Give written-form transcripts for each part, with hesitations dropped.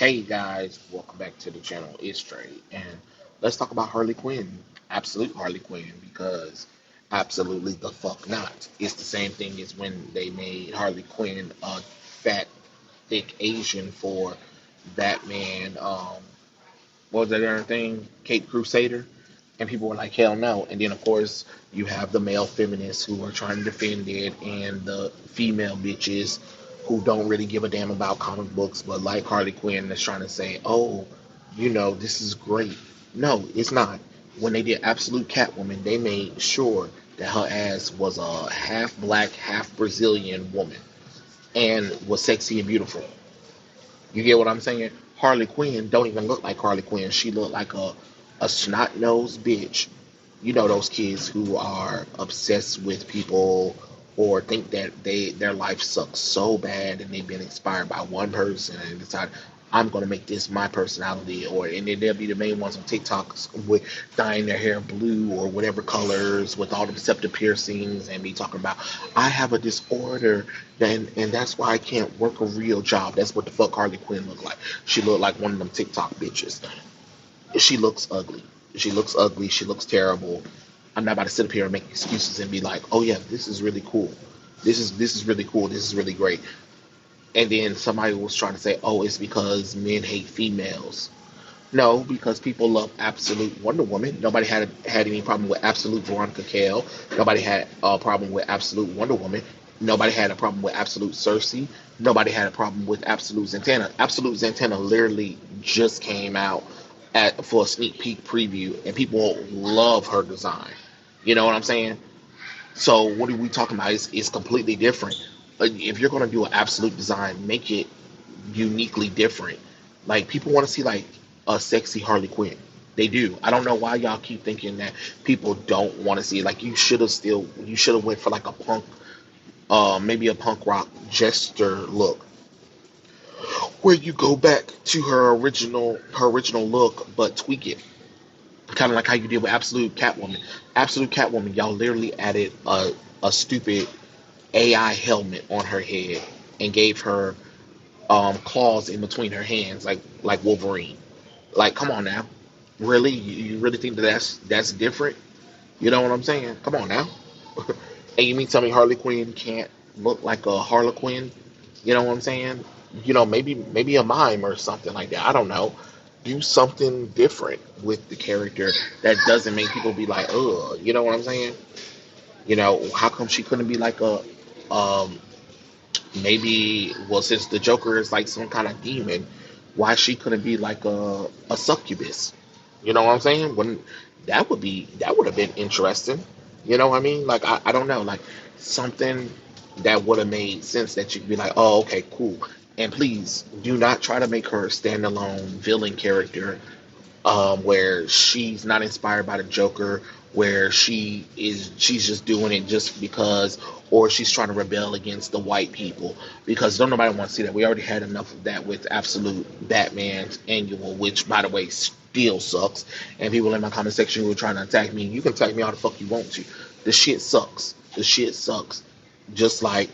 Hey guys, welcome back to the channel. It's Trey, and let's talk about Harley Quinn. Absolute Harley Quinn, because absolutely the fuck not. It's the same thing as when they made Harley Quinn a fat, thick Asian for Batman. What was that other thing? Cape Crusader, and people were like, hell no. And then of course you have the male feminists who are trying to defend it, and the female bitches who don't really give a damn about comic books, but like Harley Quinn that's trying to say, oh, this is great. No, it's not. When they did Absolute Catwoman, they made sure that her ass was a half black, half Brazilian woman and was sexy and beautiful. You get what I'm saying? Harley Quinn don't even look like Harley Quinn. She looked like a snot nosed bitch. You know those kids who are obsessed with people or think that their life sucks so bad and they've been inspired by one person and decide I'm gonna make this my personality, or and then they'll be the main ones on TikTok with dyeing their hair blue or whatever colors with all the deceptive piercings and me talking about I have a disorder and that's why I can't work a real job. That's what the fuck Harley Quinn looked like. She looked like one of them TikTok bitches. She looks ugly. She looks ugly. She looks terrible. I'm not about to sit up here and make excuses and be like, "Oh yeah, this is really cool. This is really cool. This is really great." And then somebody was trying to say, "Oh, it's because men hate females." No, because people love Absolute Wonder Woman. Nobody had any problem with Absolute Veronica Cale. Nobody had a problem with Absolute Wonder Woman. Nobody had a problem with Absolute Cersei. Nobody had a problem with Absolute Zatanna. Absolute Zatanna literally just came out for a sneak peek preview, and people love her design. You know what I'm saying? So what are we talking about? It's completely different. If you're gonna do an absolute design, make it uniquely different. Like people want to see like a sexy Harley Quinn. They do. I don't know why y'all keep thinking that people don't want to see it. Like you should have went for like a punk, maybe a punk rock jester look, where you go back to her original look, but tweak it. Kind of like how you did with Absolute Catwoman. Absolute Catwoman, y'all literally added a stupid AI helmet on her head and gave her claws in between her hands, like Wolverine. Like, come on now, really? You really think that that's different? You know what I'm saying? Come on now. And you mean tell me Harley Quinn can't look like a Harlequin? You know what I'm saying? Maybe a mime or something like that. I don't know. Do something different with the character that doesn't make people be like, ugh. You know what I'm saying? How come she couldn't be like um, maybe, well, since the Joker is like some kind of demon, why she couldn't be like a succubus? You know what I'm saying? When that would have been interesting. You know what I mean? Like I don't know, like something that would have made sense that you could be like, oh, okay, cool. And please do not try to make her a standalone villain character, where she's not inspired by the Joker, where she's just doing it just because, or she's trying to rebel against the white people, because don't nobody want to see that. We already had enough of that with Absolute Batman's Annual, which by the way still sucks. And people in my comment section who are trying to attack me, you can attack me all the fuck you want to. The shit sucks. The shit sucks. Just like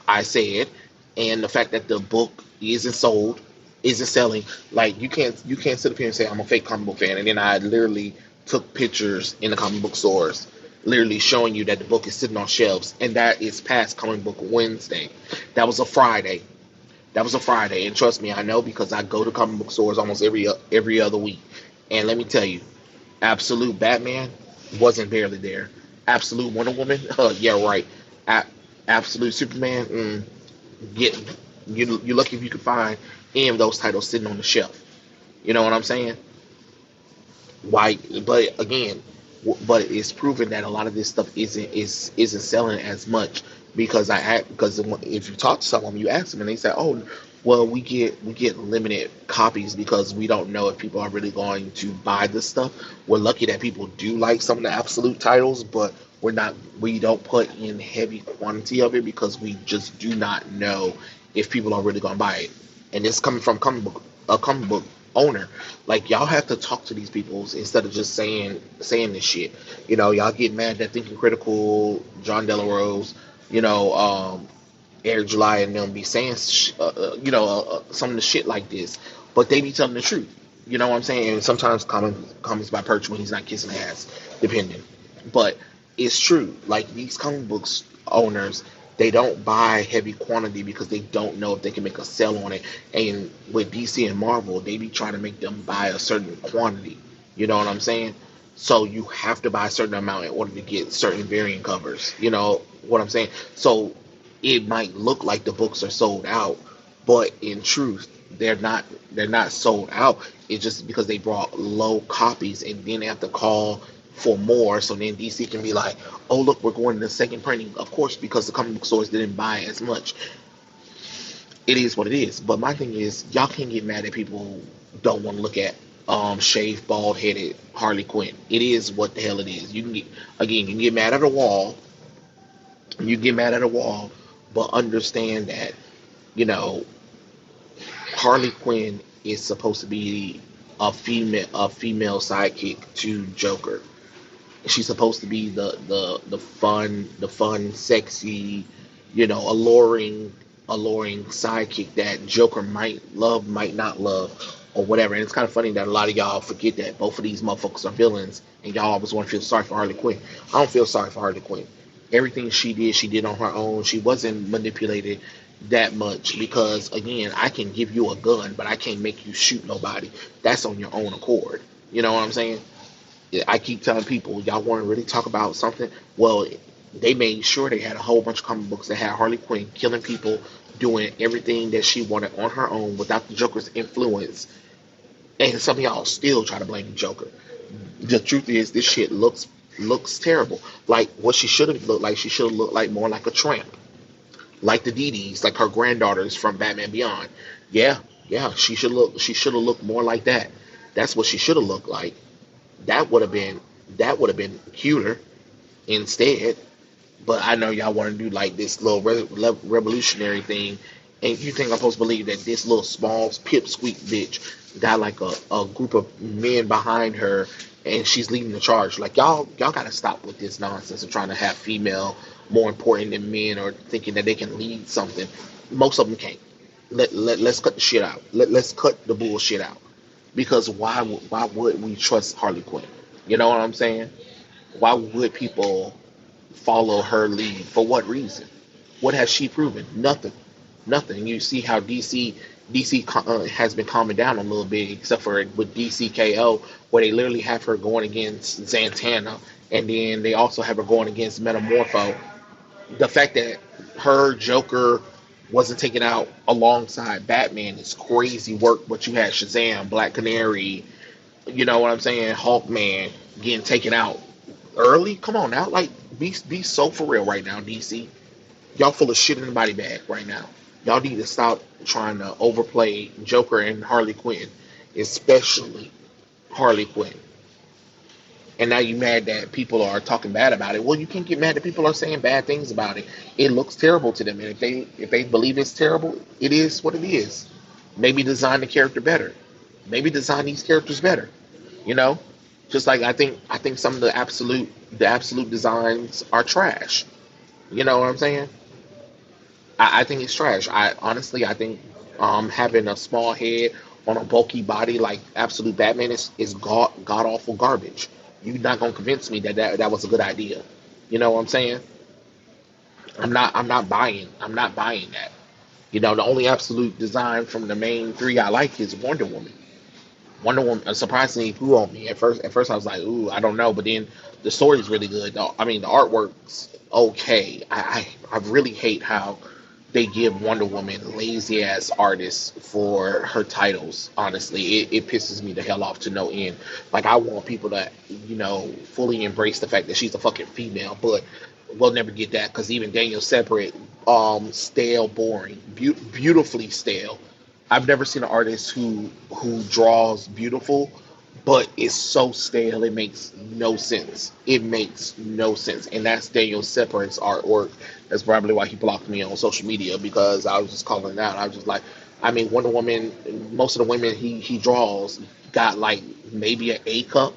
I said, and the fact that the book isn't selling. Like you can't sit up here and say I'm a fake comic book fan, and then I literally took pictures in the comic book stores, literally showing you that the book is sitting on shelves, and that is past Comic Book Wednesday. That was a Friday. That was a Friday, and trust me, I know because I go to comic book stores almost every other week. And let me tell you, Absolute Batman wasn't barely there. Absolute Wonder Woman, yeah, right. A- Absolute Superman, get you're lucky if you could find any of those titles sitting on the shelf. You know what I'm saying? Why? But again, but it's proven that a lot of this stuff isn't selling as much because because if you talk to someone, you ask them and they say, "Oh, well, we get limited copies because we don't know if people are really going to buy this stuff." We're lucky that people do like some of the absolute titles, but we don't put in heavy quantity of it because we just do not know if people are really going to buy it. And this coming from a comic book owner. Like y'all have to talk to these people instead of just saying this shit. Y'all get mad that Thinking Critical, John Delarose, you know, Eric July and them be saying, some of the shit like this, but they be telling the truth. You know what I'm saying? And sometimes comments by Perch when he's not kissing ass, depending. But it's true. Like these comic books owners, they don't buy heavy quantity because they don't know if they can make a sell on it. And with DC and Marvel, they be trying to make them buy a certain quantity. You know what I'm saying? So you have to buy a certain amount in order to get certain variant covers. You know what I'm saying? So it might look like the books are sold out, but in truth, they're not. They're not sold out. It's just because they brought low copies, and then they have to call for more. So then DC can be like, "Oh, look, we're going to the second printing." Of course, because the comic book stores didn't buy as much. It is what it is. But my thing is, y'all can't get mad at people who don't want to look at shaved, bald headed Harley Quinn. It is what the hell it is. You can get again, you can get mad at a wall. You get mad at a wall, but understand that you know Harley Quinn is supposed to be a female sidekick to Joker. She's supposed to be the fun, sexy, alluring sidekick that Joker might love, might not love, or whatever. And it's kind of funny that a lot of y'all forget that both of these motherfuckers are villains, and y'all always want to feel sorry for Harley Quinn. I don't feel sorry for Harley Quinn. Everything she did on her own. She wasn't manipulated that much because, again, I can give you a gun, but I can't make you shoot nobody. That's on your own accord. You know what I'm saying? I keep telling people, y'all want to really talk about something? Well, they made sure they had a whole bunch of comic books that had Harley Quinn killing people, doing everything that she wanted on her own without the Joker's influence. And some of y'all still try to blame the Joker. The truth is, this shit looks terrible. Like what she should have looked like. She should have looked like more like a tramp, like the Dee Dees, like her granddaughters from Batman Beyond. Yeah, yeah, she should look. She should have looked more like that. That's what she should have looked like. That would have been that would have been cuter instead. But I know y'all want to do like this little revolutionary thing, and you think I'm supposed to believe that this little small pipsqueak bitch got like a group of men behind her, and she's leading the charge? Like y'all gotta stop with this nonsense of trying to have female more important than men, or thinking that they can lead something. Most of them can't. Let's cut the shit out. Let's cut the bullshit out. Because why would we trust Harley Quinn? You know what I'm saying? Why would people follow her lead? For what reason? What has she proven? Nothing. Nothing. You see how DC has been calming down a little bit, except for with DCKO, where they literally have her going against Zantana, and then they also have her going against Metamorpho. The fact that her Joker wasn't taken out alongside Batman is crazy work. But you had Shazam, Black Canary, you know what I'm saying, Hawkman getting taken out early. Come on now, like be so for real right now, DC. Y'all full of shit in the body bag right now. Y'all need to stop trying to overplay Joker and Harley Quinn, especially Harley Quinn. And now you mad that people are talking bad about it. Well, you can't get mad that people are saying bad things about it. It looks terrible to them, and if they believe it's terrible, it is what it is. Maybe design the character better. Maybe design these characters better. You know, just like I think some of the absolute designs are trash. You know what I'm saying? I think it's trash. I think having a small head on a bulky body like absolute Batman is god awful garbage. You're not gonna convince me that was a good idea. You know what I'm saying? I'm not buying that. The only absolute design from the main three I like is Wonder Woman. Wonder Woman surprisingly grew on me at first. I was like, ooh, I don't know, but then the story's really good. I mean, the artwork's okay. I really hate how they give Wonder Woman lazy ass artists for her titles. Honestly, it pisses me the hell off to no end. Like I want people to fully embrace the fact that she's a fucking female, but we'll never get that because even Daniel Separate, stale, boring, beautifully stale. I've never seen an artist who draws beautiful, but it's so stale it makes no sense. It makes no sense, and that's Daniel Separate's artwork. That's probably why he blocked me on social media because I was just calling it out. I was just like, I mean, Wonder Woman. Most of the women he draws got like maybe an A cup,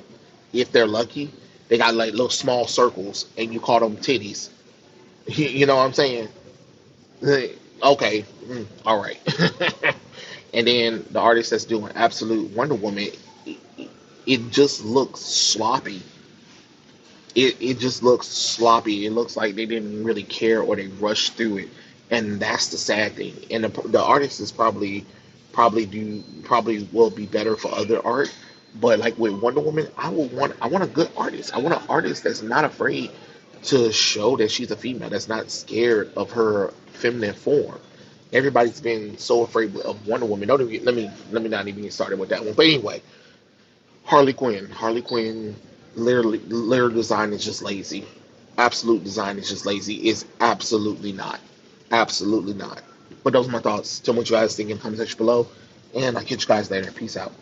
if they're lucky. They got like little small circles, and you call them titties. You know what I'm saying? Okay, all right. And then the artist that's doing Absolute Wonder Woman, it just looks sloppy. It just looks sloppy. It looks like they didn't really care or they rushed through it, and that's the sad thing. And the artist is probably will be better for other art, but like with Wonder Woman, I want a good artist. I want an artist that's not afraid to show that she's a female. That's not scared of her feminine form. Everybody's been so afraid of Wonder Woman. Don't even, let me not even get started with that one. But anyway, Harley Quinn. Harley Quinn, literal design is just lazy. Absolute design is just lazy. Is absolutely not. Absolutely not. But those are my thoughts. Tell me what you guys think in the comment section below. And I'll catch you guys later. Peace out.